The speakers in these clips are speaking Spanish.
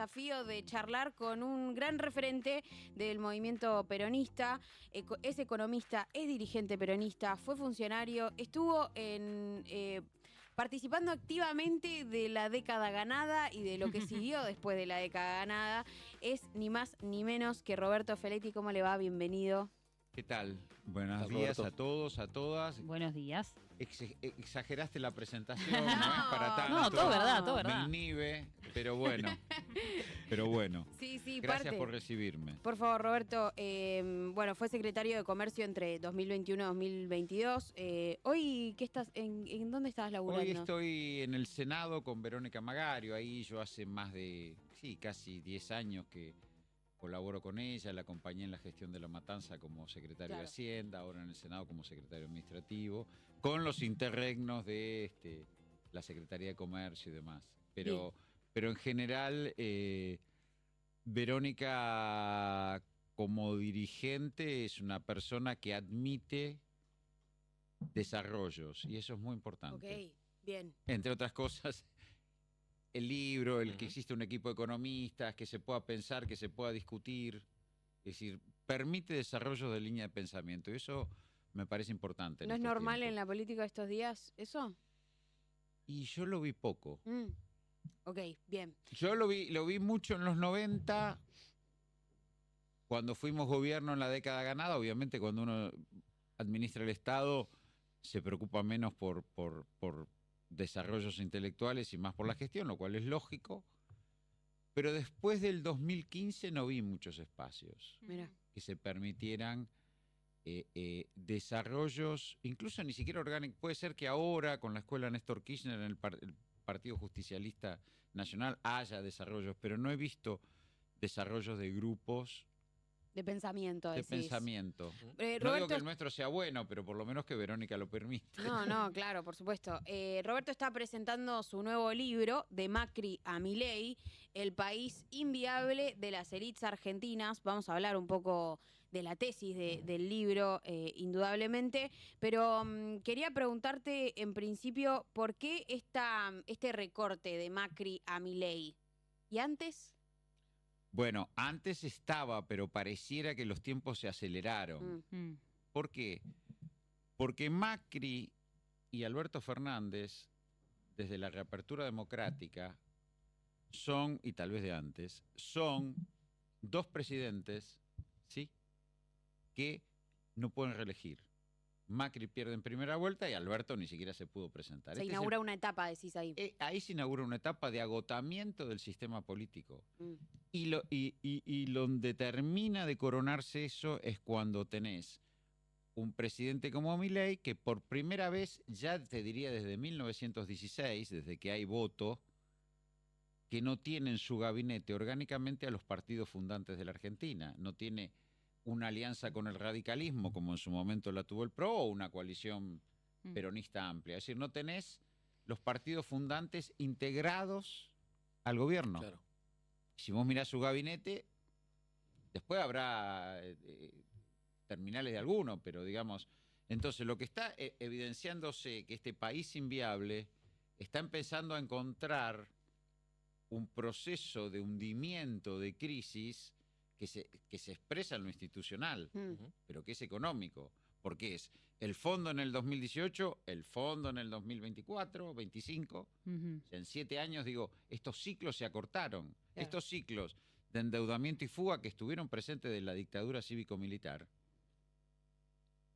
Desafío de charlar con un gran referente del movimiento peronista. Es economista, es dirigente peronista, fue funcionario, estuvo participando activamente de la década ganada y de lo que siguió después de la década ganada. Es ni más ni menos que Roberto Feletti. ¿Cómo le va? Bienvenido. ¿Qué tal? Buenos Hola, días Roberto. a todos, a todas. Buenos días. Exageraste la presentación, no es para tanto. No, todo verdad, todo verdad. Me inhibe, pero bueno. Sí, Gracias parte. por recibirme. Por favor, Roberto, fue secretario de Comercio entre 2021 y 2022. Hoy, ¿en dónde estás laburando? Hoy estoy en el Senado con Verónica Magario. Ahí yo hace más de, casi 10 años que colaboro con ella, la acompañé en la gestión de La Matanza como secretario de Hacienda, ahora en el Senado como secretario administrativo, con los interregnos de la Secretaría de Comercio y demás. Pero en general, Verónica como dirigente es una persona que admite desarrollos y eso es muy importante. Ok, bien. Entre otras cosas, el libro, que existe un equipo de economistas, que se pueda pensar, que se pueda discutir. Es decir, permite desarrollo de línea de pensamiento. Y eso me parece importante. ¿No es normal en la política de estos días eso? Y yo lo vi poco. Ok, bien. Yo lo vi mucho en los 90, cuando fuimos gobierno en la década ganada. Obviamente, cuando uno administra el Estado, se preocupa menos por desarrollos intelectuales y más por la gestión, lo cual es lógico. Pero después del 2015 no vi muchos espacios que se permitieran desarrollos, incluso ni siquiera orgánicos. Puede ser que ahora con la escuela Néstor Kirchner en el Partido Justicialista Nacional haya desarrollos, pero no he visto desarrollos de grupos de pensamiento, decís. De pensamiento. No Roberto, digo que el nuestro sea bueno, pero por lo menos que Verónica lo permite. No, claro, por supuesto. Roberto está presentando su nuevo libro, De Macri a Milei, El país inviable de las élites argentinas. Vamos a hablar un poco de la tesis del libro, indudablemente. Pero quería preguntarte, en principio, ¿por qué este recorte de Macri a Milei? ¿Y antes? Bueno, antes estaba, pero pareciera que los tiempos se aceleraron. ¿Por qué? Porque Macri y Alberto Fernández, desde la reapertura democrática, son, y tal vez de antes, son dos presidentes, ¿sí?, que no pueden reelegir. Macri pierde en primera vuelta y Alberto ni siquiera se pudo presentar. Se inaugura una etapa, decís ahí. Ahí se inaugura una etapa de agotamiento del sistema político. Y donde termina de coronarse eso es cuando tenés un presidente como Milei que por primera vez, ya te diría desde 1916, desde que hay voto, que no tiene en su gabinete orgánicamente a los partidos fundantes de la Argentina. No tiene una alianza con el radicalismo, como en su momento la tuvo el PRO, o una coalición peronista amplia. Es decir, no tenés los partidos fundantes integrados al gobierno. Claro. Si vos mirás su gabinete, después habrá terminales de alguno, pero digamos... Entonces, lo que está evidenciándose que este país inviable está empezando a encontrar un proceso de hundimiento, de crisis, que se expresa en lo institucional, pero que es económico, porque es el fondo en el 2018, el fondo en el 2024, 25, o sea, en 7 años, digo, estos ciclos se acortaron. Estos ciclos de endeudamiento y fuga que estuvieron presentes de la dictadura cívico-militar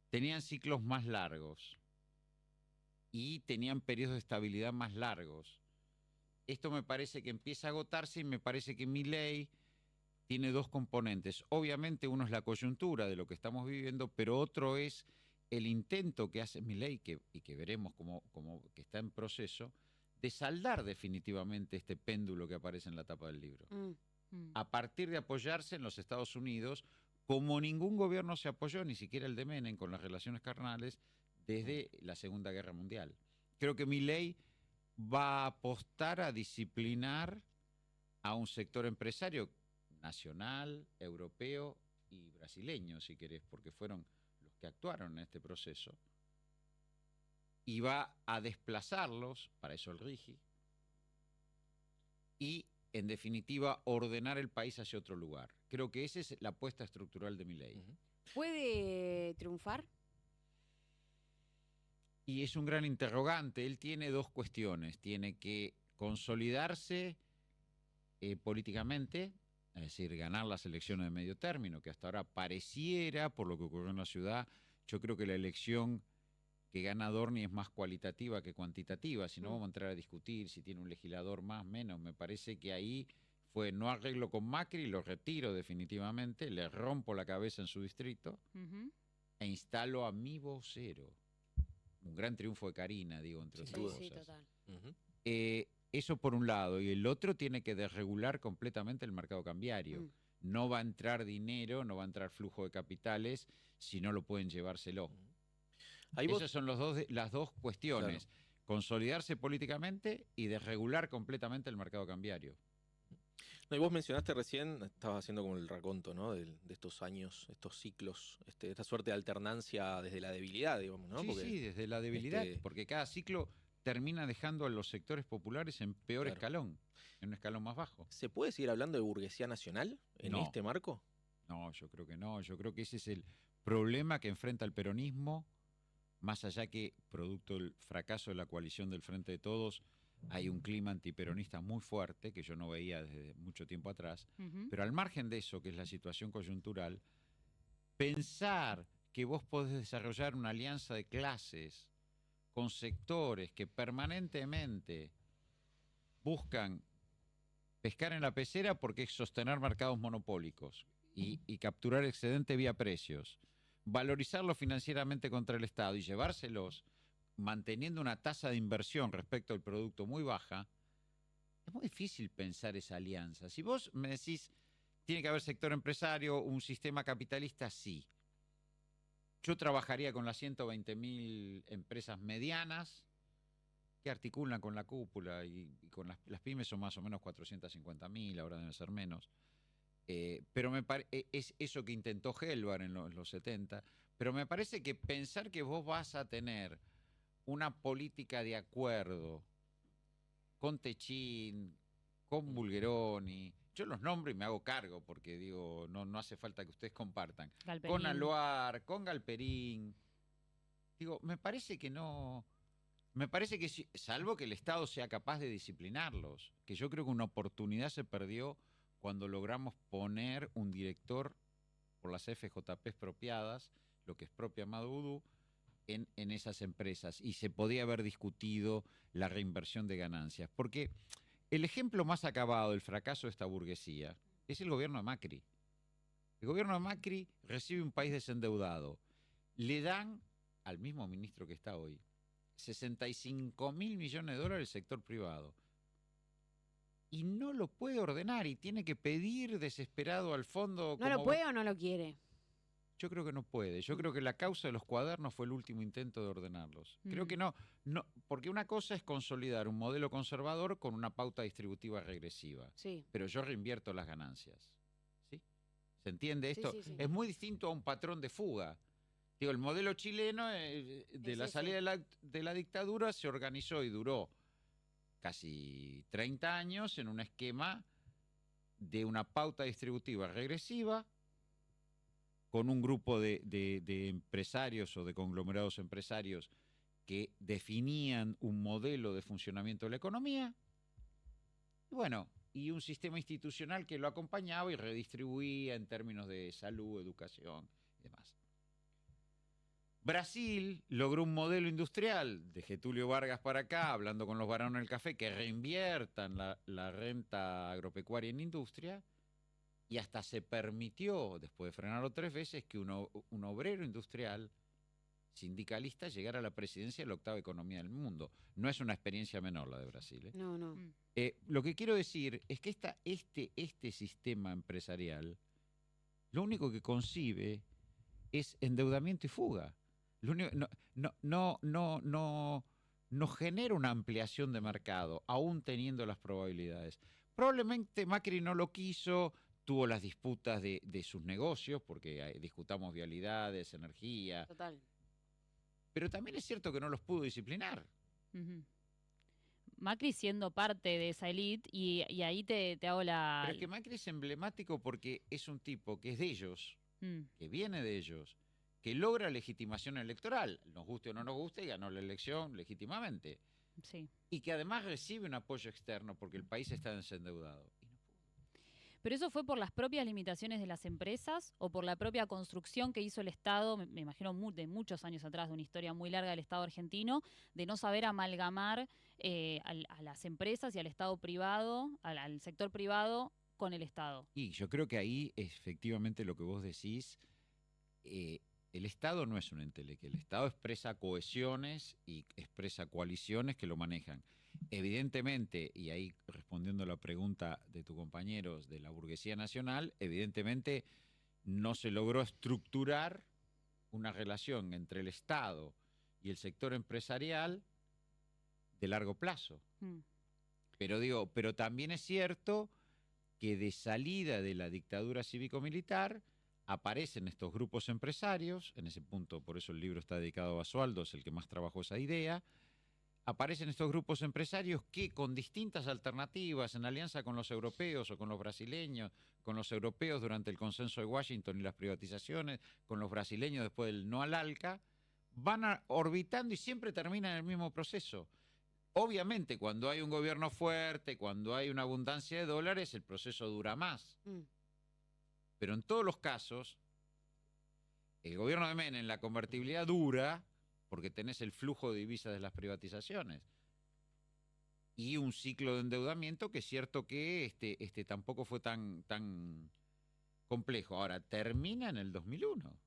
tenían ciclos más largos y tenían periodos de estabilidad más largos. Esto me parece que empieza a agotarse y me parece que Milei tiene dos componentes. Obviamente uno es la coyuntura de lo que estamos viviendo, pero otro es el intento que hace Milei, y que veremos como que está en proceso, de saldar definitivamente este péndulo que aparece en la tapa del libro. A partir de apoyarse en los Estados Unidos, como ningún gobierno se apoyó, ni siquiera el de Menem, con las relaciones carnales, desde la Segunda Guerra Mundial. Creo que Milei va a apostar a disciplinar a un sector empresario nacional, europeo y brasileño, si querés, porque fueron los que actuaron en este proceso, y va a desplazarlos, para eso el RIGI, y en definitiva, ordenar el país hacia otro lugar. Creo que esa es la apuesta estructural de Milei. ¿Puede triunfar? Y es un gran interrogante. Él tiene dos cuestiones. Tiene que consolidarse políticamente, es decir, ganar las elecciones de medio término, que hasta ahora pareciera, por lo que ocurrió en la ciudad, yo creo que la elección que gana Dorni es más cualitativa que cuantitativa. Si no, vamos a entrar a discutir si tiene un legislador más, menos. Me parece que ahí fue no arreglo con Macri, lo retiro definitivamente, le rompo la cabeza en su distrito e instalo a mi vocero. Un gran triunfo de Karina, digo, entre otras cosas. Sí, total. Eso por un lado. Y el otro tiene que desregular completamente el mercado cambiario. No va a entrar dinero, no va a entrar flujo de capitales si no lo pueden llevárselo. Esas son las dos cuestiones. Claro. Consolidarse políticamente y desregular completamente el mercado cambiario. No, y vos mencionaste recién, estabas haciendo como el raconto, ¿no? De estos años, estos ciclos, esta suerte de alternancia desde la debilidad, digamos, ¿no? Sí, desde la debilidad, porque cada ciclo termina dejando a los sectores populares en peor escalón, en un escalón más bajo. ¿Se puede seguir hablando de burguesía nacional en este marco? No, yo creo que no. Yo creo que ese es el problema que enfrenta el peronismo, más allá que, producto del fracaso de la coalición del Frente de Todos, hay un clima antiperonista muy fuerte, que yo no veía desde mucho tiempo atrás, pero al margen de eso, que es la situación coyuntural, pensar que vos podés desarrollar una alianza de clases con sectores que permanentemente buscan pescar en la pecera porque es sostener mercados monopólicos y capturar excedente vía precios, valorizarlo financieramente contra el Estado y llevárselos manteniendo una tasa de inversión respecto al producto muy baja, es muy difícil pensar esa alianza. Si vos me decís, tiene que haber sector empresario, un sistema capitalista, sí. Yo trabajaría con las 120.000 empresas medianas que articulan con la cúpula y con las pymes son más o menos 450.000, ahora deben ser menos. Pero es eso que intentó Gelbar en los 70, pero me parece que pensar que vos vas a tener una política de acuerdo con Techín, con Bulgeroni, yo los nombro y me hago cargo porque digo, no hace falta que ustedes compartan, Galperín. Con Aluar, con Galperín, digo, me parece que no, me parece que salvo que el Estado sea capaz de disciplinarlos, que yo creo que una oportunidad se perdió cuando logramos poner un director por las FJP expropiadas, lo que expropia Maduro, en esas empresas, y se podía haber discutido la reinversión de ganancias. Porque el ejemplo más acabado del fracaso de esta burguesía es el gobierno de Macri. El gobierno de Macri recibe un país desendeudado. Le dan al mismo ministro que está hoy 65.000 millones de dólares al sector privado. Y no lo puede ordenar y tiene que pedir desesperado al fondo. ¿No lo puede o no lo quiere? Yo creo que no puede. Yo creo que la causa de los cuadernos fue el último intento de ordenarlos. Creo que no, porque una cosa es consolidar un modelo conservador con una pauta distributiva regresiva. Sí. Pero yo reinvierto las ganancias. ¿Sí? ¿Se entiende esto? Sí. Es muy distinto a un patrón de fuga. Digo, el modelo chileno de la salida de la dictadura se organizó y duró casi 30 años en un esquema de una pauta distributiva regresiva, con un grupo de empresarios o de conglomerados empresarios que definían un modelo de funcionamiento de la economía, y bueno, y un sistema institucional que lo acompañaba y redistribuía en términos de salud, educación y demás. Brasil logró un modelo industrial de Getúlio Vargas para acá, hablando con los varones del café, que reinviertan la renta agropecuaria en industria, y hasta se permitió, después de frenarlo 3 veces, que un obrero industrial sindicalista llegara a la presidencia de la octava economía del mundo. No es una experiencia menor la de Brasil. No. Lo que quiero decir es que este sistema empresarial lo único que concibe es endeudamiento y fuga. No genera una ampliación de mercado, aún teniendo las probabilidades. Probablemente Macri no lo quiso, tuvo las disputas de sus negocios, porque discutamos vialidades, energía. Total. Pero también es cierto que no los pudo disciplinar. Macri siendo parte de esa élite y ahí te hago la... Pero es que Macri es emblemático porque es un tipo que es de ellos, Mm, que viene de ellos, que logra legitimación electoral, nos guste o no nos guste, y ganó la elección legítimamente. sí. Y que además recibe un apoyo externo porque el país está desendeudado. ¿Pero eso fue por las propias limitaciones de las empresas o por la propia construcción que hizo el Estado, me imagino de muchos años atrás, de una historia muy larga del Estado argentino, de no saber amalgamar a las empresas y al Estado privado, al sector privado con el Estado? Y yo creo que ahí efectivamente lo que vos decís, el Estado no es un enteleque, el Estado expresa cohesiones y expresa coaliciones que lo manejan. Evidentemente, y ahí respondiendo a la pregunta de tus compañeros de la burguesía nacional, evidentemente no se logró estructurar una relación entre el Estado y el sector empresarial de largo plazo. Mm, Pero también es cierto que de salida de la dictadura cívico-militar aparecen estos grupos empresarios, en ese punto por eso el libro está dedicado a Basualdo, es el que más trabajó esa idea, aparecen estos grupos empresarios que con distintas alternativas, en alianza con los europeos o con los brasileños, con los europeos durante el consenso de Washington y las privatizaciones, con los brasileños después del no al ALCA, van orbitando y siempre terminan en el mismo proceso. Obviamente, cuando hay un gobierno fuerte, cuando hay una abundancia de dólares, el proceso dura más. Pero en todos los casos, el gobierno de Menem, la convertibilidad dura porque tenés el flujo de divisas de las privatizaciones y un ciclo de endeudamiento que es cierto que tampoco fue tan complejo. Ahora, termina en el 2001.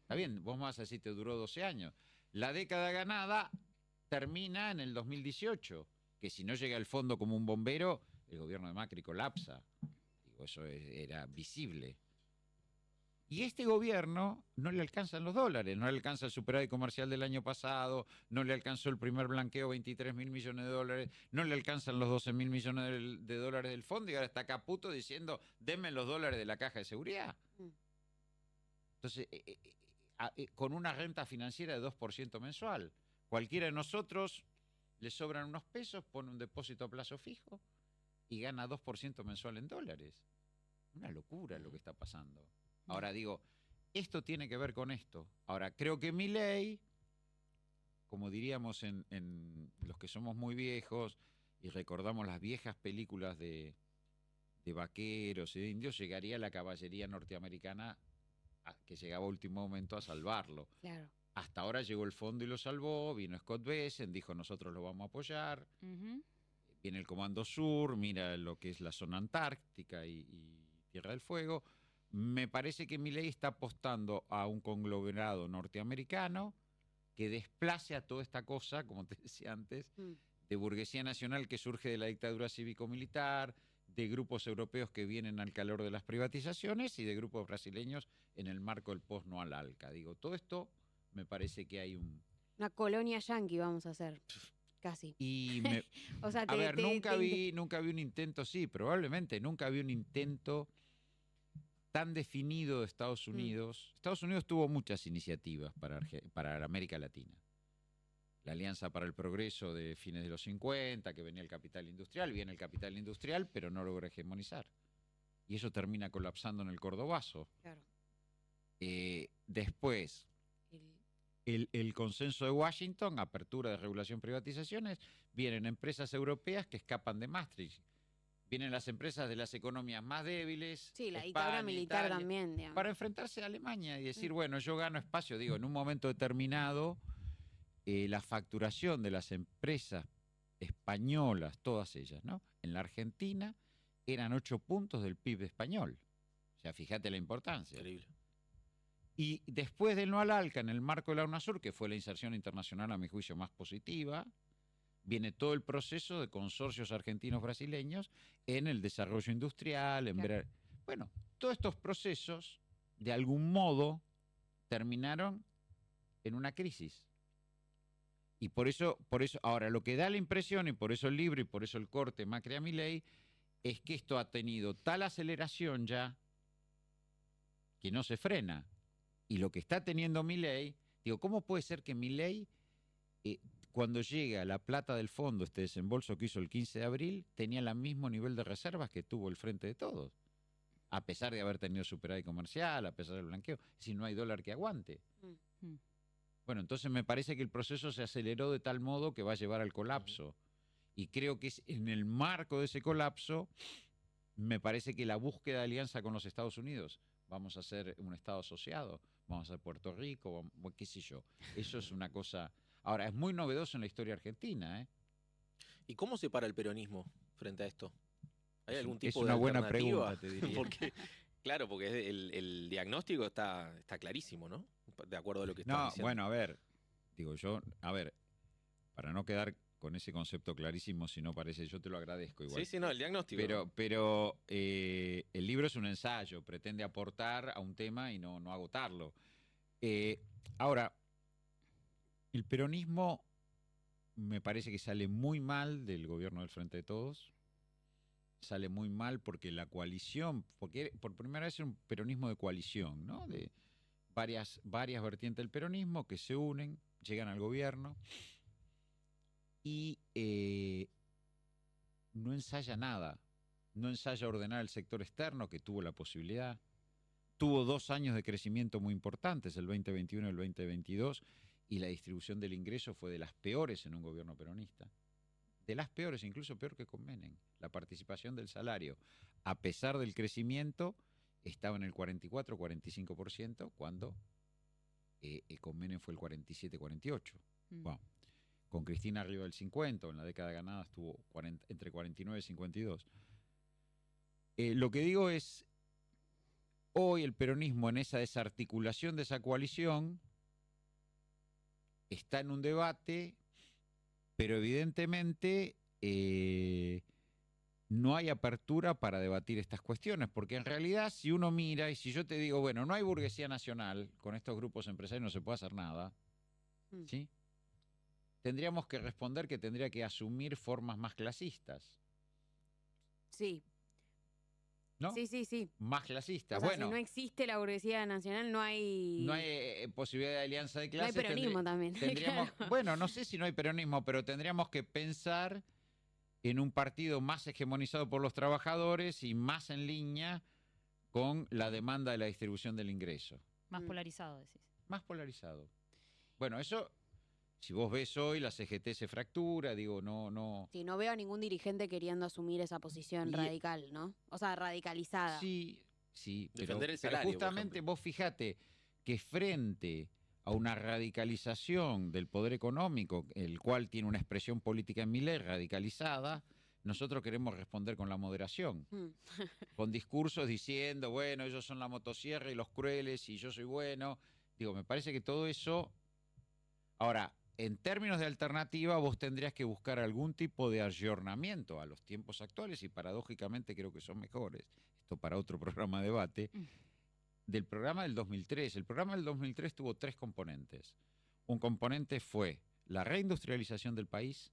Está bien, vos me vas a decir que duró 12 años. La década ganada termina en el 2018, que si no llega el fondo como un bombero, el gobierno de Macri colapsa. Digo, eso era visible. Y este gobierno no le alcanzan los dólares, no le alcanza el superávit comercial del año pasado, no le alcanzó el primer blanqueo 23.000 millones de dólares, no le alcanzan los 12.000 millones de dólares del fondo y ahora está Caputo diciendo, denme los dólares de la caja de seguridad. Entonces, con una renta financiera de 2% mensual, cualquiera de nosotros le sobran unos pesos, pone un depósito a plazo fijo y gana 2% mensual en dólares. Una locura lo que está pasando. Ahora digo, esto tiene que ver con esto. Ahora, creo que Milei, como diríamos en los que somos muy viejos y recordamos las viejas películas de vaqueros y de indios, llegaría a la caballería norteamericana que llegaba a último momento a salvarlo. Claro. Hasta ahora llegó el fondo y lo salvó, vino Scott Bessent, dijo nosotros lo vamos a apoyar. Viene el Comando Sur, mira lo que es la zona antártica y Tierra del Fuego. Me parece que Milei está apostando a un conglomerado norteamericano que desplace a toda esta cosa, como te decía antes, de burguesía nacional que surge de la dictadura cívico-militar, de grupos europeos que vienen al calor de las privatizaciones y de grupos brasileños en el marco del post-no al ALCA. Digo, todo esto me parece que hay una colonia yanqui vamos a hacer, casi. Y o sea, nunca vi un intento, sí, probablemente nunca vi un intento tan definido de Estados Unidos. Estados Unidos tuvo muchas iniciativas para América Latina. La Alianza para el Progreso de fines de los 50, que venía el capital industrial, viene el capital industrial, pero no logra hegemonizar. Y eso termina colapsando en el Cordobazo. Claro. Después, el consenso de Washington, apertura de regulación privatizaciones, vienen empresas europeas que escapan de Maastricht. Vienen las empresas de las economías más débiles. Sí, la España, dictadura militar Italia, también, digamos. para enfrentarse a Alemania y decir, bueno, yo gano espacio. Digo, en un momento determinado, la facturación de las empresas españolas, todas ellas, ¿no? En la Argentina eran 8 puntos del PIB español. O sea, fíjate la importancia. Increíble. Y después del no al ALCA, en el marco de la UNASUR, que fue la inserción internacional, a mi juicio, más positiva, viene todo el proceso de consorcios argentinos-brasileños en el desarrollo industrial, Claro. Bueno, todos estos procesos, de algún modo, terminaron en una crisis. Y por eso, ahora, lo que da la impresión, y por eso el libro, y por eso el corte Macri a Milei, es que esto ha tenido tal aceleración ya que no se frena. Y lo que está teniendo Milei, digo, ¿cómo puede ser que Milei cuando llega la plata del fondo, este desembolso que hizo el 15 de abril, tenía el mismo nivel de reservas que tuvo el Frente de Todos, a pesar de haber tenido superávit comercial, a pesar del blanqueo. Es decir, no hay dólar que aguante. Mm. Bueno, entonces me parece que el proceso se aceleró de tal modo que va a llevar al colapso. Y creo que es en el marco de ese colapso, me parece que la búsqueda de alianza con los Estados Unidos, vamos a ser un Estado asociado, vamos a ser Puerto Rico, qué sé yo. Eso es una cosa... Ahora, es muy novedoso en la historia argentina, ¿eh? ¿Y cómo se para el peronismo frente a esto? ¿Hay Es algún un- tipo es de una buena alternativa? pregunta, te diría. Porque, claro, porque el diagnóstico está clarísimo, ¿no? De acuerdo a lo que estás No, diciendo. bueno, a ver, digo yo, a ver, para no quedar con ese concepto clarísimo, si no parece, yo te lo agradezco igual. Sí, sí, no, el diagnóstico. Pero el libro es un ensayo, pretende aportar a un tema y no agotarlo. Ahora, el peronismo me parece que sale muy mal del gobierno del Frente de Todos. Sale muy mal porque la coalición, porque por primera vez es un peronismo de coalición, ¿no? De varias vertientes del peronismo que se unen, llegan al gobierno y no ensaya nada. No ensaya ordenar el sector externo, que tuvo la posibilidad. Tuvo 2 años de crecimiento muy importantes, el 2021 y el 2022, y la distribución del ingreso fue de las peores en un gobierno peronista. De las peores, incluso peor que con Menem. La participación del salario, a pesar del crecimiento, estaba en el 44-45%, cuando con Menem fue el 47-48%. Mm. Bueno, con Cristina arriba del 50%, en la década ganada estuvo entre 49 y 52%. Lo que digo es, hoy el peronismo en esa desarticulación de esa coalición está en un debate, pero evidentemente no hay apertura para debatir estas cuestiones, porque en realidad si uno mira y si yo te digo, bueno, no hay burguesía nacional, con estos grupos empresarios no se puede hacer nada, ¿sí? Tendríamos que responder que tendría que asumir formas más clasistas, Sí. ¿no? Sí. Más clasistas. O sea, Bueno, si no existe la burguesía nacional, no hay... no hay posibilidad de alianza de no hay clases. peronismo también. Tendríamos, Claro. bueno, no sé si no hay peronismo, pero tendríamos que pensar en un partido más hegemonizado por los trabajadores y más en línea con la demanda de la distribución del ingreso. Más Mm. polarizado, decís. Más polarizado. Bueno, eso, si vos ves hoy, la CGT se fractura, digo, no. Sí, no veo a ningún dirigente queriendo asumir esa posición Y- radical, ¿no? O sea, radicalizada. Sí, Defender el pero salario, por justamente ejemplo. vos fijate que frente a una radicalización del poder económico, el cual tiene una expresión política en Milei radicalizada, nosotros queremos responder con la moderación, Mm. con discursos diciendo, bueno, ellos son la motosierra y los crueles y yo soy bueno. Digo, me parece que todo eso... Ahora, en términos de alternativa, vos tendrías que buscar algún tipo de ayornamiento a los tiempos actuales y paradójicamente creo que son mejores. Esto para otro programa de debate. Del programa del 2003. El programa del 2003 tuvo 3 componentes. Un componente fue la reindustrialización del país.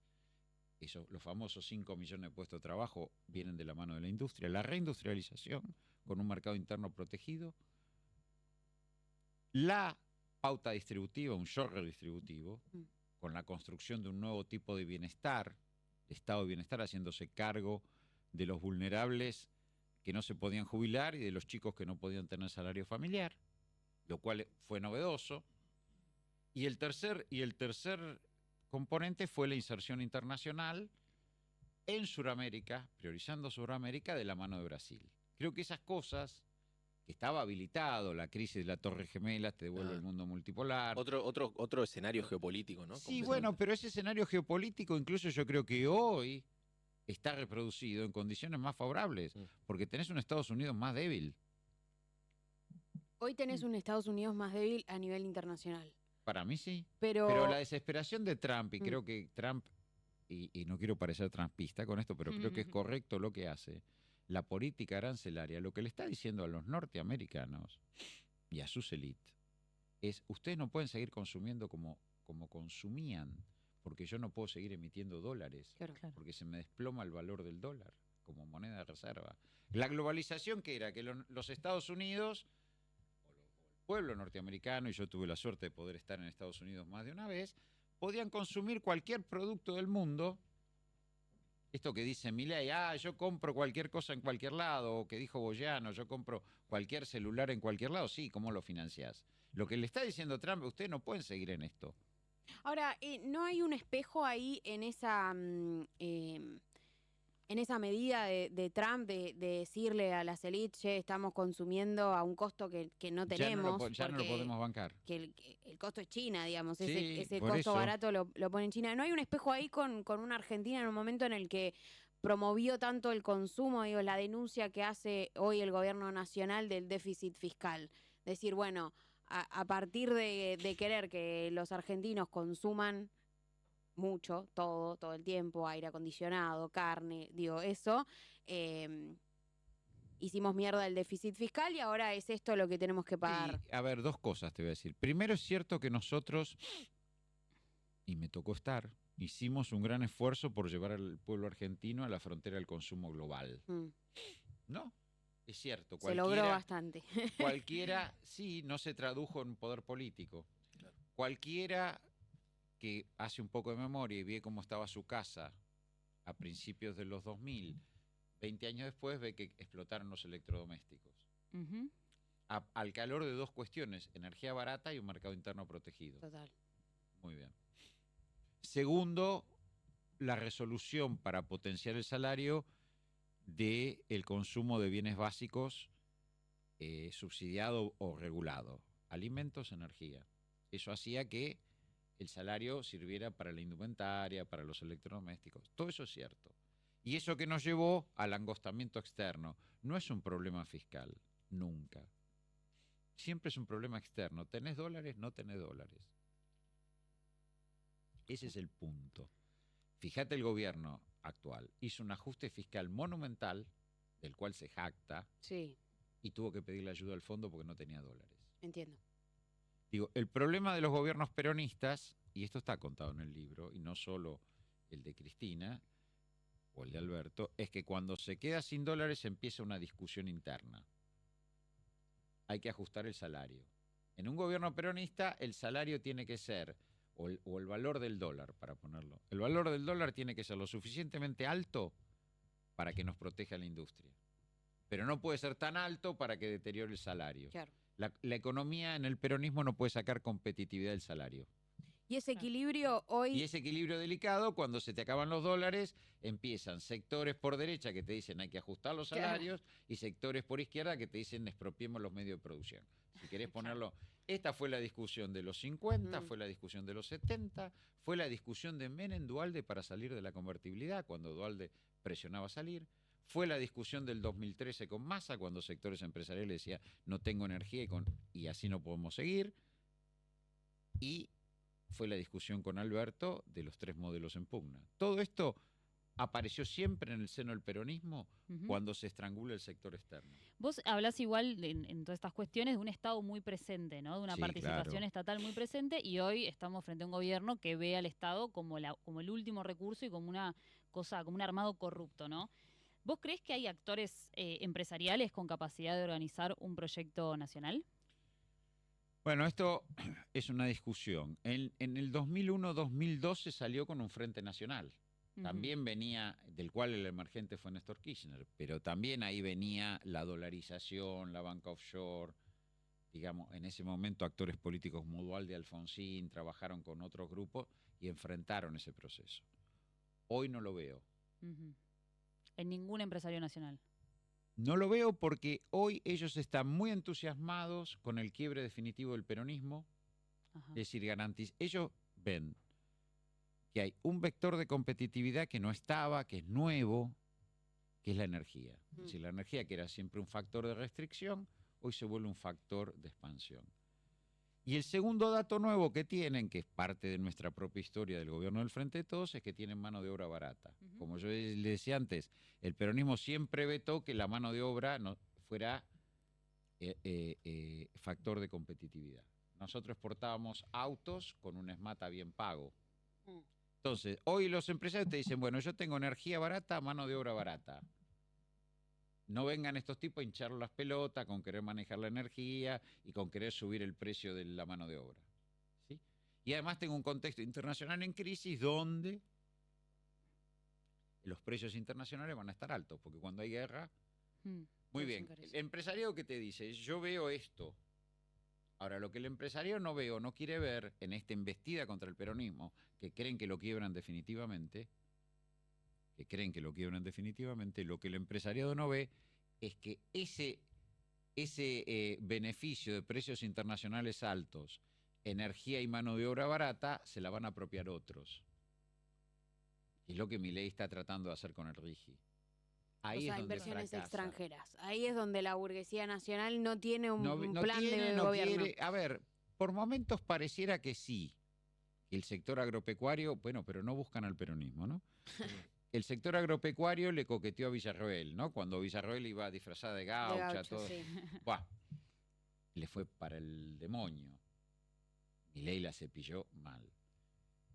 Eso, los famosos 5 millones de puestos de trabajo vienen de la mano de la industria. La reindustrialización con un mercado interno protegido. La pauta distributiva, un shock redistributivo, con la construcción de un nuevo tipo de bienestar, de estado de bienestar, haciéndose cargo de los vulnerables que no se podían jubilar y de los chicos que no podían tener salario familiar, lo cual fue novedoso. Y el tercer componente fue la inserción internacional en Sudamérica, priorizando Sudamérica de la mano de Brasil. Creo que esas cosas, que estaba habilitado, la crisis de la Torre Gemela te devuelve el mundo multipolar. Otro escenario geopolítico, ¿no? Sí, bueno, pero ese escenario geopolítico incluso yo creo que hoy está reproducido en condiciones más favorables, porque tenés un Estados Unidos más débil. Hoy tenés un Estados Unidos más débil a nivel internacional. Para mí sí. Pero la desesperación de Trump, y creo que Trump, y no quiero parecer trumpista con esto, pero creo que es correcto lo que hace, la política arancelaria, lo que le está diciendo a los norteamericanos y a sus élites es, ustedes no pueden seguir consumiendo como consumían, porque yo no puedo seguir emitiendo dólares, Claro. porque se me desploma el valor del dólar como moneda de reserva. La globalización, que era que los Estados Unidos, o el pueblo norteamericano, y yo tuve la suerte de poder estar en Estados Unidos más de una vez, podían consumir cualquier producto del mundo. Esto que dice Milei, yo compro cualquier cosa en cualquier lado, o que dijo Boyano, yo compro cualquier celular en cualquier lado, sí, ¿cómo lo financiás? Lo que le está diciendo Trump, ustedes no pueden seguir en esto. Ahora, ¿no hay un espejo ahí en esa medida de Trump de decirle a las élites, che, estamos consumiendo a un costo que no tenemos? Ya no lo porque podemos bancar. que el costo es China, digamos, Sí, ese por costo eso. barato lo pone en China. ¿No hay un espejo ahí con una Argentina en un momento en el que promovió tanto el consumo, digo, la denuncia que hace hoy el gobierno nacional del déficit fiscal? Decir, bueno, a partir de querer que los argentinos consuman mucho, todo el tiempo, aire acondicionado, carne, digo, eso, hicimos mierda el déficit fiscal y ahora es esto lo que tenemos que pagar. Sí, a ver, dos cosas te voy a decir. Primero, es cierto que nosotros, y me tocó estar, hicimos un gran esfuerzo por llevar al pueblo argentino a la frontera del consumo global. ¿No? Es cierto. Se logró bastante. Cualquiera, sí, no se tradujo en poder político. Claro. Cualquiera que hace un poco de memoria y ve cómo estaba su casa a principios de los 2000, 20 años después, ve que explotaron los electrodomésticos. Ujú. Al calor de dos cuestiones, energía barata y un mercado interno protegido. Total. Muy bien. Segundo, la resolución para potenciar el salario del consumo de bienes básicos subsidiado o regulado. Alimentos, energía. Eso hacía que el salario sirviera para la indumentaria, para los electrodomésticos. Todo eso es cierto. Y eso que nos llevó al angostamiento externo. No es un problema fiscal, nunca. Siempre es un problema externo. ¿Tenés dólares? No tenés dólares. Ese es el punto. Fíjate, el gobierno actual hizo un ajuste fiscal monumental, del cual se jacta, Sí, y tuvo que pedirle ayuda al fondo porque no tenía dólares. entiendo. Digo, el problema de los gobiernos peronistas, y esto está contado en el libro, y no solo el de Cristina o el de Alberto, es que cuando se queda sin dólares empieza una discusión interna. Hay que ajustar el salario. En un gobierno peronista el salario tiene que ser, o el valor del dólar, para ponerlo, el valor del dólar tiene que ser lo suficientemente alto para que nos proteja la industria. Pero no puede ser tan alto para que deteriore el salario. Claro. La economía en el peronismo no puede sacar competitividad del salario. Y ese equilibrio hoy... Y ese equilibrio delicado, cuando se te acaban los dólares, empiezan sectores por derecha que te dicen hay que ajustar los salarios y sectores por izquierda que te dicen expropiemos los medios de producción. Si querés ponerlo... Esta fue la discusión de los 50, fue la discusión de los 70, fue la discusión de Menem Duhalde para salir de la convertibilidad, cuando Duhalde presionaba salir. Fue la discusión del 2013 con Massa, cuando sectores empresariales decían no tengo energía y así no podemos seguir. Y fue la discusión con Alberto de los 3 modelos en pugna. Todo esto apareció siempre en el seno del peronismo cuando se estrangula el sector externo. Vos hablás igual en todas estas cuestiones de un Estado muy presente, ¿no? De una Sí, participación claro. estatal muy presente, y hoy estamos frente a un gobierno que ve al Estado como el último recurso y como una cosa, como un armado corrupto, ¿no? ¿Vos creés que hay actores empresariales con capacidad de organizar un proyecto nacional? Bueno, esto es una discusión. En el 2001-2002 se salió con un Frente Nacional. También venía, del cual el emergente fue Néstor Kirchner, pero también ahí venía la dolarización, la banca offshore. Digamos, en ese momento actores políticos como Duhalde, Alfonsín trabajaron con otros grupos y enfrentaron ese proceso. Hoy no lo veo. En ningún empresario nacional. No lo veo porque hoy ellos están muy entusiasmados con el quiebre definitivo del peronismo. Ajá. Es decir, ellos ven que hay un vector de competitividad que no estaba, que es nuevo, que es la energía. Es decir, la energía, que era siempre un factor de restricción, hoy se vuelve un factor de expansión. Y el segundo dato nuevo que tienen, que es parte de nuestra propia historia del gobierno del Frente de Todos, es que tienen mano de obra barata. Como yo le decía antes, el peronismo siempre vetó que la mano de obra no fuera factor de competitividad. Nosotros exportábamos autos con un SMATA bien pago. Entonces, hoy los empresarios te dicen, bueno, yo tengo energía barata, mano de obra barata. No vengan estos tipos a hinchar las pelotas con querer manejar la energía y con querer subir el precio de la mano de obra. ¿Sí? Y además tengo un contexto internacional en crisis donde los precios internacionales van a estar altos, porque cuando hay guerra... Mm. Muy Todo se bien, encarece. el empresario que te dice, yo veo esto. Ahora, lo que el empresario no ve o no quiere ver en esta embestida contra el peronismo, que creen que lo quiebran definitivamente, lo que el empresariado no ve es que ese beneficio de precios internacionales altos, energía y mano de obra barata, se la van a apropiar otros. Es lo que Milei está tratando de hacer con el RIGI. Ahí O sea, es donde inversiones fracasa. extranjeras. Ahí es donde la burguesía nacional no tiene un No plan tiene, de no gobierno. quiere. A ver, por momentos pareciera que sí. El sector agropecuario, bueno, pero no buscan al peronismo, ¿no? El sector agropecuario le coqueteó a Villarroel, ¿no? Cuando Villarroel iba disfrazada de De gaucha, gaucho, todo. sí. Buah, le fue para el demonio. Milei la cepilló mal.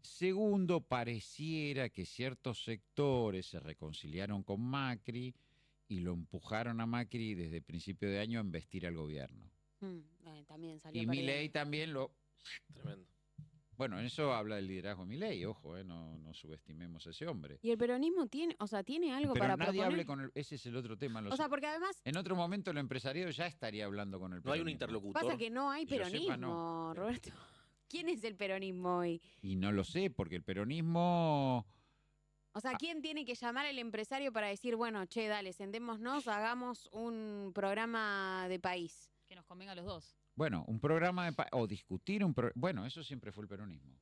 Segundo, pareciera que ciertos sectores se reconciliaron con Macri y lo empujaron a Macri desde principio de año a embestir al gobierno. También salió Y perdiendo. Milei también lo... Tremendo. Bueno, eso habla del liderazgo de Milei, ojo, no subestimemos a ese hombre. Y el peronismo tiene, o sea, tiene algo Pero para nadie proponer. hable con el... Ese es el otro tema. O sea, porque además En otro momento el empresariado ya estaría hablando con el No hay un peronismo. interlocutor. pasa que no hay Que yo peronismo, sepa, no. Roberto. ¿Quién es el peronismo hoy? Y no lo sé, porque el peronismo... O sea, ¿quién tiene que llamar al empresario para decir, bueno, che, dale, sentémonos, hagamos un programa de país? Que nos convenga a los dos. Bueno, un programa o discutir bueno, eso siempre fue el peronismo.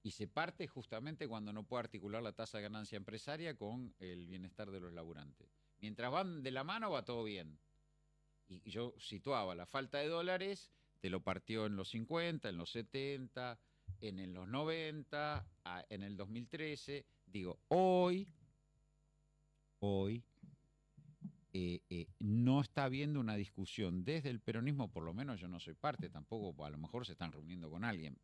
Y se parte justamente cuando no puede articular la tasa de ganancia empresaria con el bienestar de los laburantes. Mientras van de la mano va todo bien. Y yo situaba la falta de dólares, te lo partió en los 50, en los 70, en los 90, en el 2013. Digo, hoy no está habiendo una discusión desde el peronismo, por lo menos yo no soy parte tampoco, a lo mejor se están reuniendo con alguien.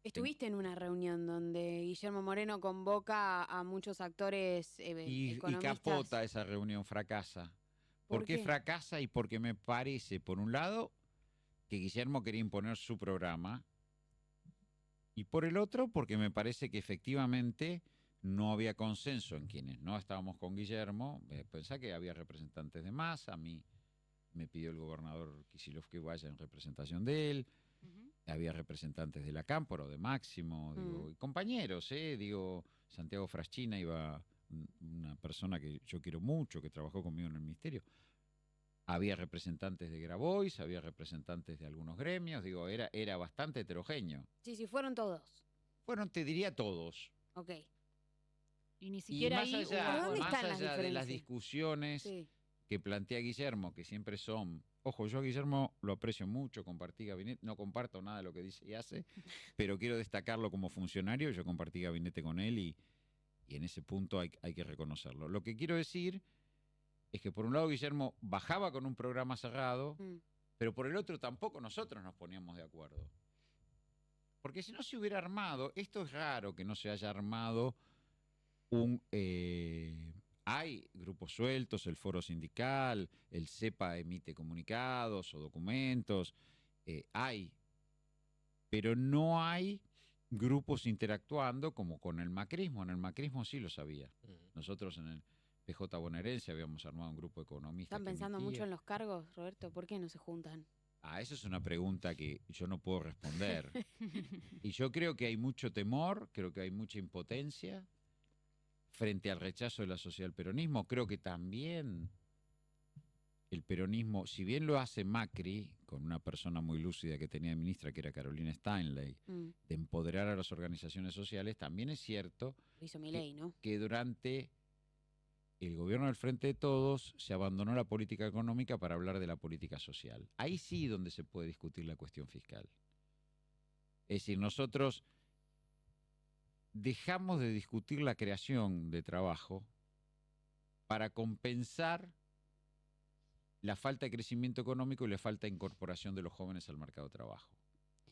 Estuviste en una reunión donde Guillermo Moreno convoca a muchos actores Y economistas. capota esa reunión, fracasa. ¿Por ¿Por qué qué? fracasa? Y porque me parece, por un lado, que Guillermo quería imponer su programa, y por el otro, porque me parece que efectivamente no había consenso en quienes no estábamos con Guillermo. Pensá que había representantes de Massa, a mí me pidió el gobernador Kicillof que vaya en representación de él. Había representantes de la Cámpora, de Máximo, digo, y compañeros, digo, Santiago Fraschina iba, una persona que yo quiero mucho, que trabajó conmigo en el ministerio. Había representantes de Grabois, había representantes de algunos gremios, digo, era bastante heterogéneo. Sí, fueron todos. Bueno, te diría todos. Ok. Y ni Y siquiera más ahí allá, ¿Por dónde más están las allá de las diferencias? discusiones Sí. que plantea Guillermo, que siempre son... Ojo, yo a Guillermo lo aprecio mucho, compartí gabinete, no comparto nada de lo que dice y hace, pero quiero destacarlo como funcionario, yo compartí gabinete con él y en ese punto hay que reconocerlo. Lo que quiero decir es que por un lado Guillermo bajaba con un programa cerrado, pero por el otro tampoco nosotros nos poníamos de acuerdo. Porque si no se hubiera armado, esto es raro que no se haya armado hay grupos sueltos, el foro sindical, el CEPA emite comunicados o documentos, hay, pero no hay grupos interactuando como con el macrismo. En el macrismo sí lo sabía. Nosotros en el PJ bonaerense habíamos armado un grupo de economistas. ¿Están pensando mucho en los cargos, Roberto? ¿Por qué no se juntan? Esa es una pregunta que yo no puedo responder. Y yo creo que hay mucho temor, creo que hay mucha impotencia frente al rechazo de la sociedad al peronismo. Creo que también el peronismo, si bien lo hace Macri, con una persona muy lúcida que tenía de ministra, que era Carolina Steinley, de empoderar a las organizaciones sociales, también es cierto Lo hizo Milei, ¿no? que durante el gobierno del Frente de Todos se abandonó la política económica para hablar de la política social. Ahí sí donde se puede discutir la cuestión fiscal. Es decir, nosotros dejamos de discutir la creación de trabajo para compensar la falta de crecimiento económico y la falta de incorporación de los jóvenes al mercado de trabajo.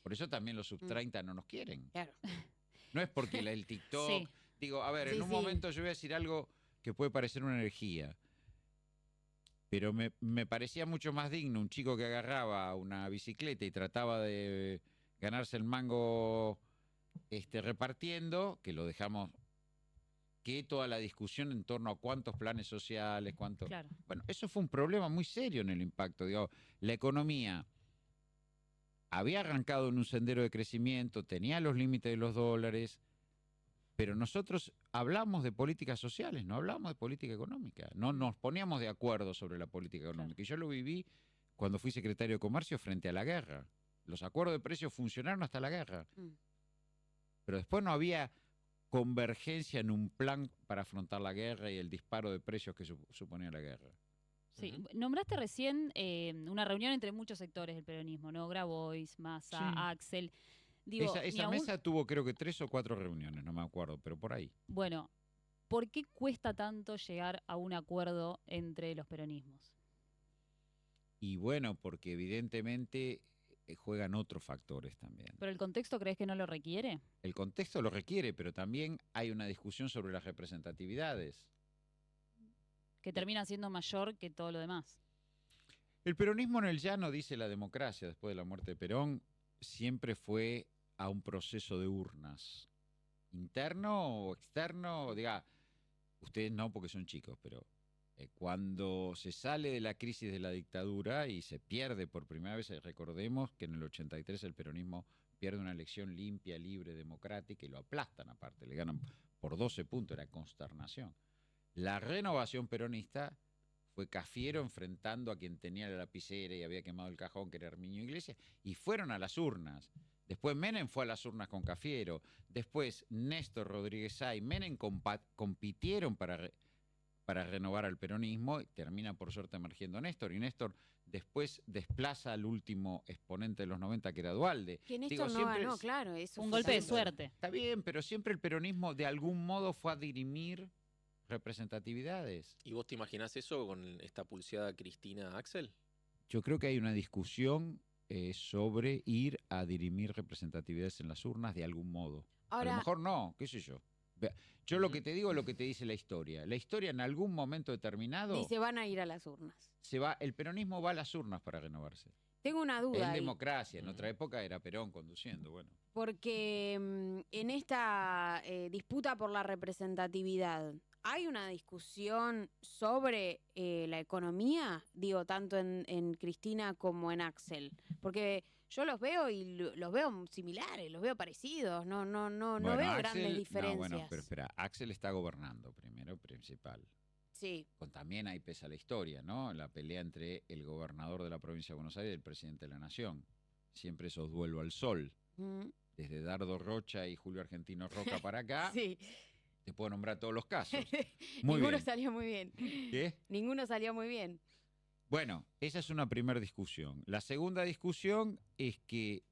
Por eso también los sub-30 no nos quieren. Claro. No es porque el TikTok... Sí. Digo, a ver, Sí, en un sí. momento yo voy a decir algo que puede parecer una energía, pero me parecía mucho más digno un chico que agarraba una bicicleta y trataba de ganarse el mango repartiendo, que lo dejamos, que toda la discusión en torno a cuántos planes sociales, cuántos... Claro. Bueno, eso fue un problema muy serio en el impacto. Digo, la economía había arrancado en un sendero de crecimiento, tenía los límites de los dólares, pero nosotros hablamos de políticas sociales, no hablamos de política económica. No nos poníamos de acuerdo sobre la política económica. Claro. Y yo lo viví cuando fui secretario de Comercio frente a la guerra. Los acuerdos de precios funcionaron hasta la guerra. Pero después no había convergencia en un plan para afrontar la guerra y el disparo de precios que suponía la guerra. Sí, nombraste recién una reunión entre muchos sectores del peronismo, ¿no? Grabois, Massa, Sí. Axel. Digo, ni Esa aún- mesa tuvo creo que 3 o 4 reuniones, no me acuerdo, pero por ahí. Bueno, ¿por qué cuesta tanto llegar a un acuerdo entre los peronismos? Y bueno, porque evidentemente juegan otros factores también. ¿Pero el contexto crees que no lo requiere? El contexto lo requiere, pero también hay una discusión sobre las representatividades. Que termina siendo mayor que todo lo demás. El peronismo en el llano, dice la democracia, después de la muerte de Perón, siempre fue a un proceso de urnas. Interno o externo, diga, ustedes no porque son chicos, pero cuando se sale de la crisis de la dictadura y se pierde por primera vez, recordemos que en el 83 el peronismo pierde una elección limpia, libre, democrática y lo aplastan aparte, le ganan por 12 puntos, era consternación. La renovación peronista fue Cafiero enfrentando a quien tenía la lapicera y había quemado el cajón, que era Herminio Iglesias, y fueron a las urnas. Después Menem fue a las urnas con Cafiero. Después Néstor Rodríguez Sá y Menem compitieron para renovar al peronismo. Y termina por suerte emergiendo Néstor. Y Néstor después desplaza al último exponente de los 90, que era Duhalde. Que Néstor Digo, no siempre ganó, claro. Eso Un fue golpe de siempre. suerte. Está bien, pero siempre el peronismo de algún modo fue a dirimir representatividades. ¿Y vos te imaginás eso con esta pulseada Cristina Axel? Yo creo que hay una discusión sobre ir a dirimir representatividades en las urnas de algún modo. A Ahora, lo mejor no, qué sé yo. Yo lo que te digo es lo que te dice la historia. La historia en algún momento determinado dice, van a ir a las urnas. el peronismo va a las urnas para renovarse. Tengo una duda En ahí, democracia, en otra época era Perón conduciendo, bueno. porque en esta disputa por la representatividad, ¿hay una discusión sobre la economía? Digo, tanto en Cristina como en Axel. Porque yo los veo y los veo similares, los veo parecidos, no Bueno, veo Axel- grandes diferencias. No, bueno, pero espera, Axel está gobernando primero, principal. Sí, También ahí pesa la historia, ¿no? La pelea entre el gobernador de la provincia de Buenos Aires y el presidente de la Nación. Siempre esos duelo al sol. mm, Desde Dardo Rocha y Julio Argentino Roca para acá, sí. te puedo nombrar todos los casos. Muy Ninguno bien. salió muy bien. ¿Qué? Ninguno salió muy bien. Bueno, esa es una primera discusión. La segunda discusión es que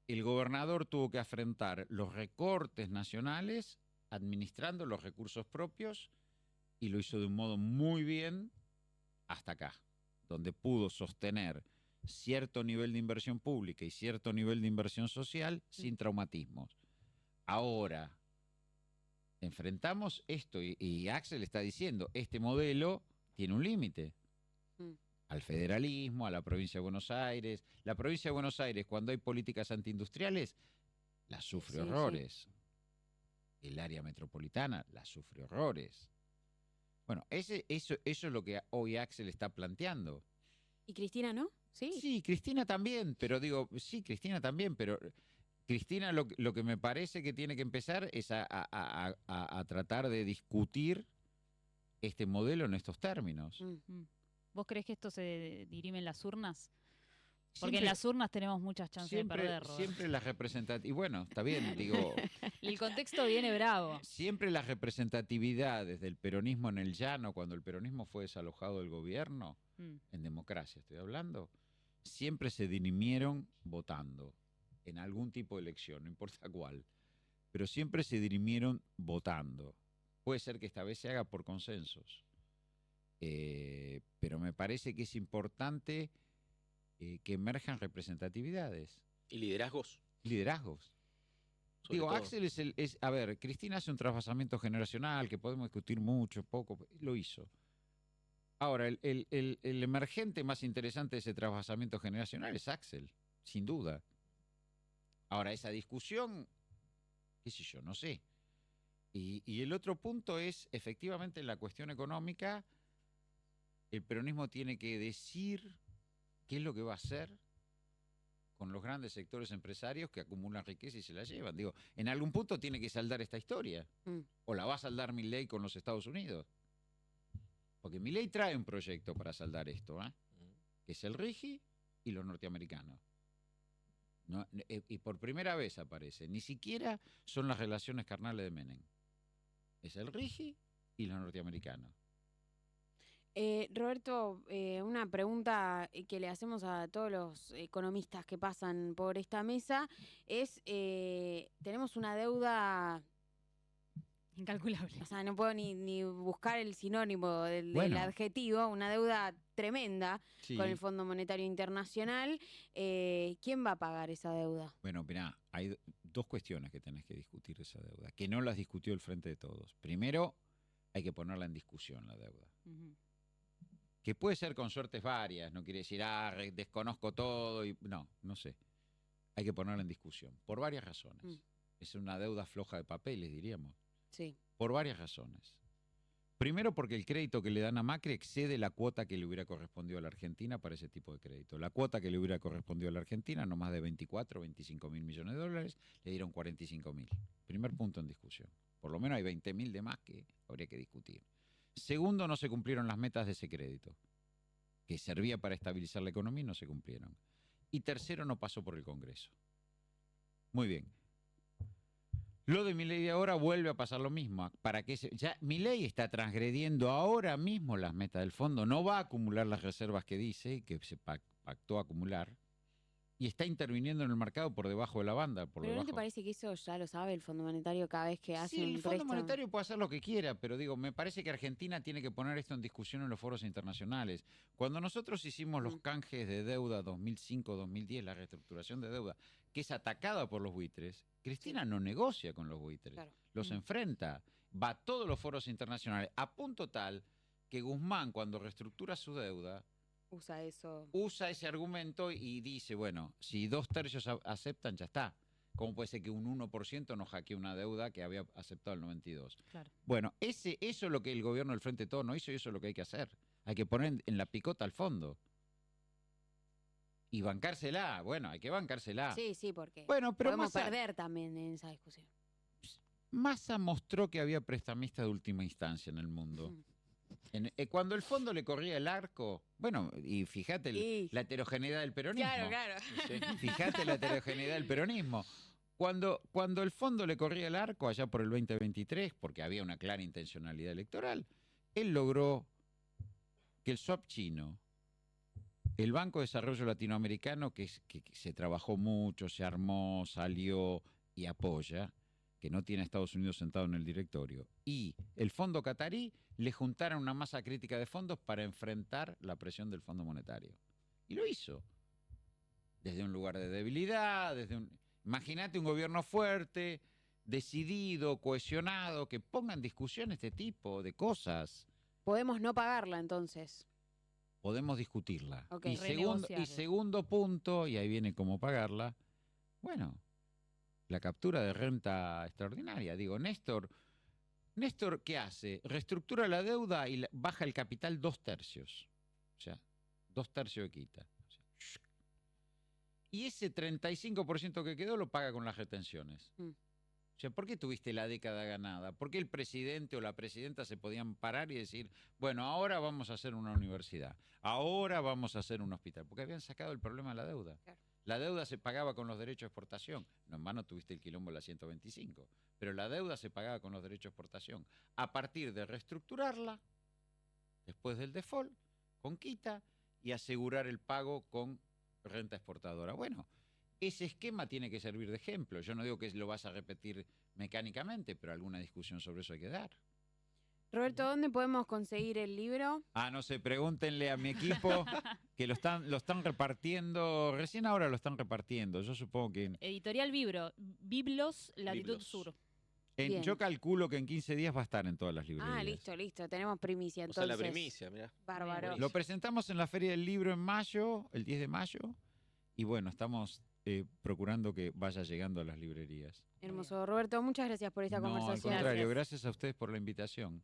el gobernador tuvo que afrontar los recortes nacionales administrando los recursos propios y lo hizo de un modo muy bien hasta acá, donde pudo sostener cierto nivel de inversión pública y cierto nivel de inversión social sin traumatismos. Ahora, enfrentamos esto y Axel está diciendo, este modelo tiene un límite. Mm. Al federalismo, a la provincia de Buenos Aires. La provincia de Buenos Aires, cuando hay políticas antiindustriales, las sufre Sí, horrores. El área metropolitana las sufre horrores. Bueno, eso es lo que hoy Axel está planteando. ¿Y Cristina no? Sí. Sí, Cristina también, pero digo, sí, Cristina también, pero Cristina lo que me parece que tiene que empezar es a tratar de discutir este modelo en estos términos. Mm. ¿Vos creés que esto se dirime en las urnas? Porque Siempre- en las urnas tenemos muchas chances de perder. Robert. siempre las representatividades, y bueno, está bien, digo, Y el contexto viene bravo. siempre las representatividades del peronismo en el llano, cuando el peronismo fue desalojado del gobierno, Mm. en democracia estoy hablando, siempre se dirimieron votando en algún tipo de elección, no importa cuál, pero siempre se dirimieron votando. Puede ser que esta vez se haga por consensos, pero me parece que es importante que emerjan representatividades, ¿Y liderazgos? liderazgos. Sobre Digo, todo. Axel a ver, Cristina hace un trasvasamiento generacional que podemos discutir mucho, poco, lo hizo. Ahora, el emergente más interesante de ese trasvasamiento generacional es Axel, sin duda. Ahora, esa discusión, qué sé yo, no sé. Y el otro punto es, efectivamente, en la cuestión económica, el peronismo tiene que decir qué es lo que va a hacer con los grandes sectores empresarios que acumulan riqueza y se la llevan. Digo, en algún punto tiene que saldar esta historia. O la va a saldar Milei con los Estados Unidos. Porque Milei trae un proyecto para saldar esto, que es el RIGI y los norteamericanos. No, y por primera vez aparece. Ni siquiera son las relaciones carnales de Menem. Es el RIGI y los norteamericanos. Roberto, una pregunta que le hacemos a todos los economistas que pasan por esta mesa es, tenemos una deuda, Incalculable. o sea, no puedo ni buscar el sinónimo del Bueno. adjetivo, una deuda tremenda Sí. con el Fondo Monetario Internacional. ¿Quién va a pagar esa deuda? Bueno, mirá, hay dos cuestiones que tenés que discutir de esa deuda, que no las discutió el Frente de Todos. Primero, hay que ponerla en discusión, la deuda. Ujú. Que puede ser con suertes varias, no quiere decir, desconozco todo, y no sé. Hay que ponerla en discusión, por varias razones. Es una deuda floja de papeles, diríamos, Sí. por varias razones. Primero, porque el crédito que le dan a Macri excede la cuota que le hubiera correspondido a la Argentina para ese tipo de crédito. La cuota que le hubiera correspondido a la Argentina, no más de 24 o 25 mil millones de dólares, le dieron 45 mil. Primer punto en discusión. Por lo menos hay 20 mil de más que habría que discutir. Segundo, no se cumplieron las metas de ese crédito, que servía para estabilizar la economía y no se cumplieron. Y tercero, no pasó por el Congreso. Muy bien. Lo de Milei de ahora vuelve a pasar lo mismo. Ya Milei está transgrediendo ahora mismo las metas del fondo, no va a acumular las reservas que dice, que se pactó acumular, y está interviniendo en el mercado por debajo de la banda. ¿Pero no te parece que eso ya lo sabe el Fondo Monetario cada vez que hace Sí, un el Fondo préstamo? Monetario puede hacer lo que quiera, pero digo, me parece que Argentina tiene que poner esto en discusión en los foros internacionales. Cuando nosotros hicimos los canjes de deuda 2005-2010, la reestructuración de deuda, que es atacada por los buitres, Cristina no negocia con los buitres, Claro. los enfrenta, va a todos los foros internacionales, a punto tal que Guzmán, cuando reestructura su deuda, Usa eso. usa ese argumento y dice, bueno, si 2/3 aceptan, ya está. ¿Cómo puede ser que un 1% no hackee una deuda que había aceptado el 92? Claro. Bueno, eso es lo que el gobierno del Frente de Todos no hizo y eso es lo que hay que hacer. Hay que poner en la picota al fondo. Y bancársela. Bueno, hay que bancársela. Sí, porque Bueno, pero podemos Massa, perder también en esa discusión. Massa mostró que había prestamistas de última instancia en el mundo. Ujú. Cuando el fondo le corría el arco, bueno, y fíjate Y- la heterogeneidad del peronismo. Claro. Sí. Fíjate la heterogeneidad del peronismo. Cuando el fondo le corría el arco allá por el 2023, porque había una clara intencionalidad electoral, él logró que el swap chino, el Banco de Desarrollo Latinoamericano, que se trabajó mucho, se armó, salió y apoya, que no tiene a Estados Unidos sentado en el directorio, y el Fondo Catarí le juntaron una masa crítica de fondos para enfrentar la presión del Fondo Monetario. Y lo hizo. Desde un lugar de debilidad, imagínate un gobierno fuerte, decidido, cohesionado, que ponga en discusión este tipo de cosas. Podemos no pagarla entonces. Podemos discutirla. Ok. Y Renegociarla. segundo punto, y ahí viene cómo pagarla, bueno, la captura de renta extraordinaria. Digo, Néstor, ¿qué hace? Reestructura la deuda y baja el capital 2/3. O sea, 2/3 de quita. Y ese 35% que quedó lo paga con las retenciones. O sea, ¿por qué tuviste la década ganada? ¿Por qué el presidente o la presidenta se podían parar y decir, bueno, ahora vamos a hacer una universidad, ahora vamos a hacer un hospital? Porque habían sacado el problema de la deuda. Claro. La deuda se pagaba con los derechos de exportación. No en vano tuviste el quilombo de la 125. Pero la deuda se pagaba con los derechos de exportación. A partir de reestructurarla, después del default, con quita y asegurar el pago con renta exportadora. Bueno, ese esquema tiene que servir de ejemplo. Yo no digo que lo vas a repetir mecánicamente, pero alguna discusión sobre eso hay que dar. Roberto, ¿dónde podemos conseguir el libro? No sé, pregúntenle a mi equipo que lo están repartiendo, recién ahora lo están repartiendo. Yo supongo que Editorial Biblos, Latitud Biblos. Sur. Bien. yo calculo que en 15 días va a estar en todas las librerías. Listo. Tenemos primicia O entonces. sea, la primicia, mirá. Bárbaro. Buenísimo. Lo presentamos en la Feria del Libro en mayo, el 10 de mayo, y bueno, estamos procurando que vaya llegando a las librerías. Hermoso. Roberto, muchas gracias por esta No, al conversación. contrario, Gracias. gracias a ustedes por la invitación.